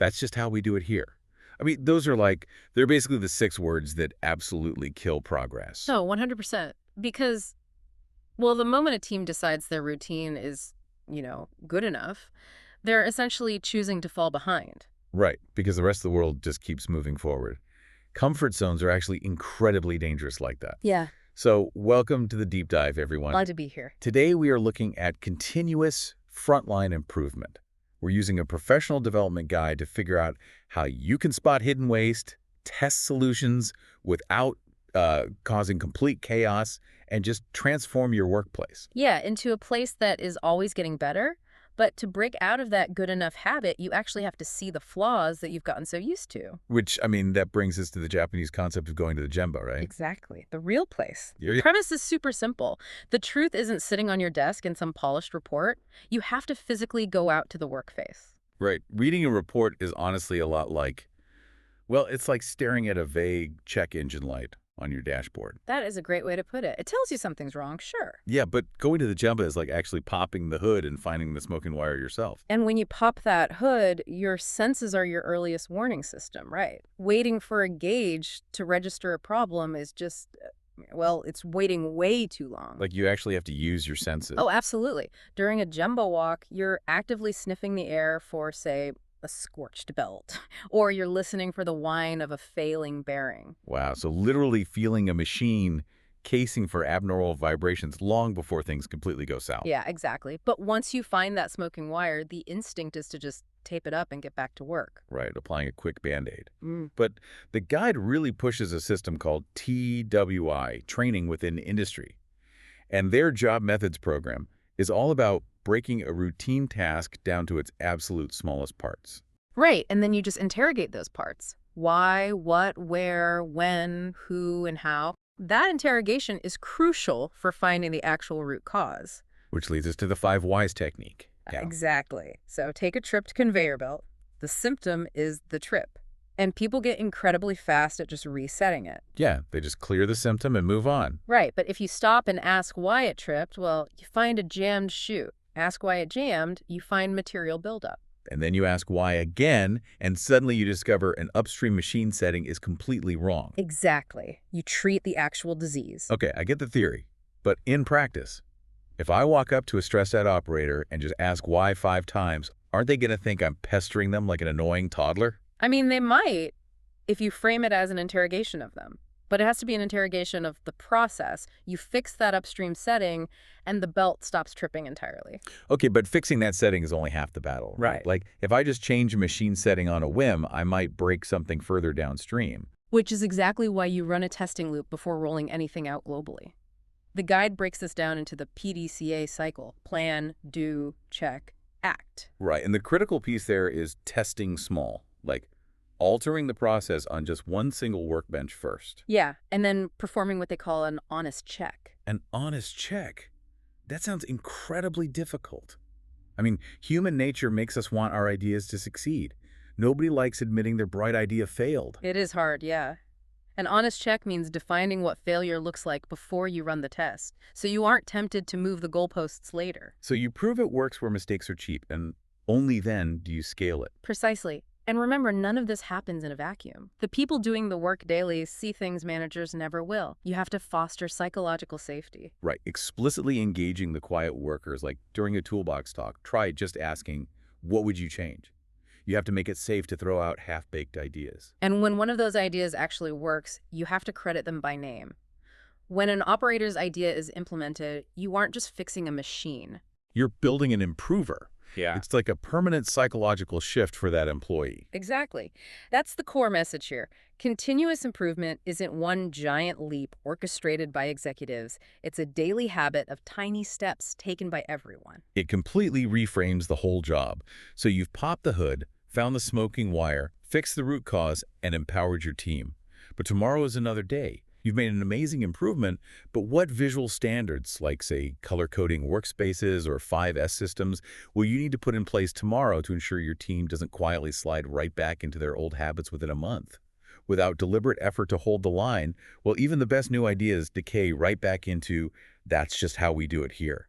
That's just how we do it here. I mean, they're basically the 6 words that absolutely kill progress. No, 100%. Because, well, the moment a team decides their routine is, good enough, they're essentially choosing to fall behind. Right, because the rest of the world just keeps moving forward. Comfort zones are actually incredibly dangerous like that. Yeah. So, welcome to the deep dive, everyone. Glad to be here. Today, we are looking at continuous frontline improvement. We're using a professional development guide to figure out how you can spot hidden waste, test solutions without causing complete chaos, and just transform your workplace. Yeah, into a place that is always getting better. But to break out of that good enough habit, you actually have to see the flaws that you've gotten so used to. Which, I mean, that brings us to the Japanese concept of going to the gemba, right? Exactly. The real place. Yeah. The premise is super simple. The truth isn't sitting on your desk in some polished report. You have to physically go out to the workplace. Right. Reading a report is honestly a lot like, well, it's like staring at a vague check engine light on your dashboard. That is a great way to put it. It tells you something's wrong, sure. Yeah, but going to the gemba is like actually popping the hood and finding the smoking wire yourself. And when you pop that hood, your senses are your earliest warning system, right? Waiting for a gauge to register a problem is just, well, it's waiting way too long. Like you actually have to use your senses. Oh, absolutely. During a jumbo walk, you're actively sniffing the air for, say, a scorched belt, or you're listening for the whine of a failing bearing. Wow, so literally feeling a machine casing for abnormal vibrations long before things completely go south. Yeah, exactly. But once you find that smoking wire, the instinct is to just tape it up and get back to work. Right, applying a quick Band-Aid. Mm. But the guide really pushes a system called TWI, Training Within Industry. And their job methods program is all about breaking a routine task down to its absolute smallest parts. Right, and then you just interrogate those parts. Why, what, where, when, who, and how. That interrogation is crucial for finding the actual root cause. Which leads us to the 5 whys technique. Yeah. Exactly. So take a tripped conveyor belt. The symptom is the trip. And people get incredibly fast at just resetting it. Yeah, they just clear the symptom and move on. Right, but if you stop and ask why it tripped, well, you find a jammed chute. Ask why it jammed, you find material buildup. And then you ask why again, and suddenly you discover an upstream machine setting is completely wrong. Exactly. You treat the actual disease. Okay, I get the theory. But in practice, if I walk up to a stressed-out operator and just ask why 5 times, aren't they going to think I'm pestering them like an annoying toddler? I mean, they might if you frame it as an interrogation of them. But it has to be an interrogation of the process. You fix that upstream setting, and the belt stops tripping entirely. Okay, but fixing that setting is only half the battle. Right. Like, if I just change a machine setting on a whim, I might break something further downstream. Which is exactly why you run a testing loop before rolling anything out globally. The guide breaks this down into the PDCA cycle: plan, do, check, act. Right, and the critical piece there is testing small, like altering the process on just one single workbench first. Yeah, and then performing what they call an honest check. An honest check? That sounds incredibly difficult. I mean, human nature makes us want our ideas to succeed. Nobody likes admitting their bright idea failed. It is hard, yeah. An honest check means defining what failure looks like before you run the test, so you aren't tempted to move the goalposts later. So you prove it works where mistakes are cheap, and only then do you scale it. Precisely. And remember, none of this happens in a vacuum. The people doing the work daily see things managers never will. You have to foster psychological safety. Right, explicitly engaging the quiet workers, like during a toolbox talk, try just asking, what would you change? You have to make it safe to throw out half-baked ideas. And when one of those ideas actually works, you have to credit them by name. When an operator's idea is implemented, you aren't just fixing a machine. You're building an improver. Yeah. It's like a permanent psychological shift for that employee. Exactly. That's the core message here. Continuous improvement isn't one giant leap orchestrated by executives. It's a daily habit of tiny steps taken by everyone. It completely reframes the whole job. So you've popped the hood, found the smoking wire, fixed the root cause, and empowered your team. But tomorrow is another day. You've made an amazing improvement, but what visual standards, like, say, color-coding workspaces or 5S systems, will you need to put in place tomorrow to ensure your team doesn't quietly slide right back into their old habits within a month? Without deliberate effort to hold the line, well, even the best new ideas decay right back into, that's just how we do it here.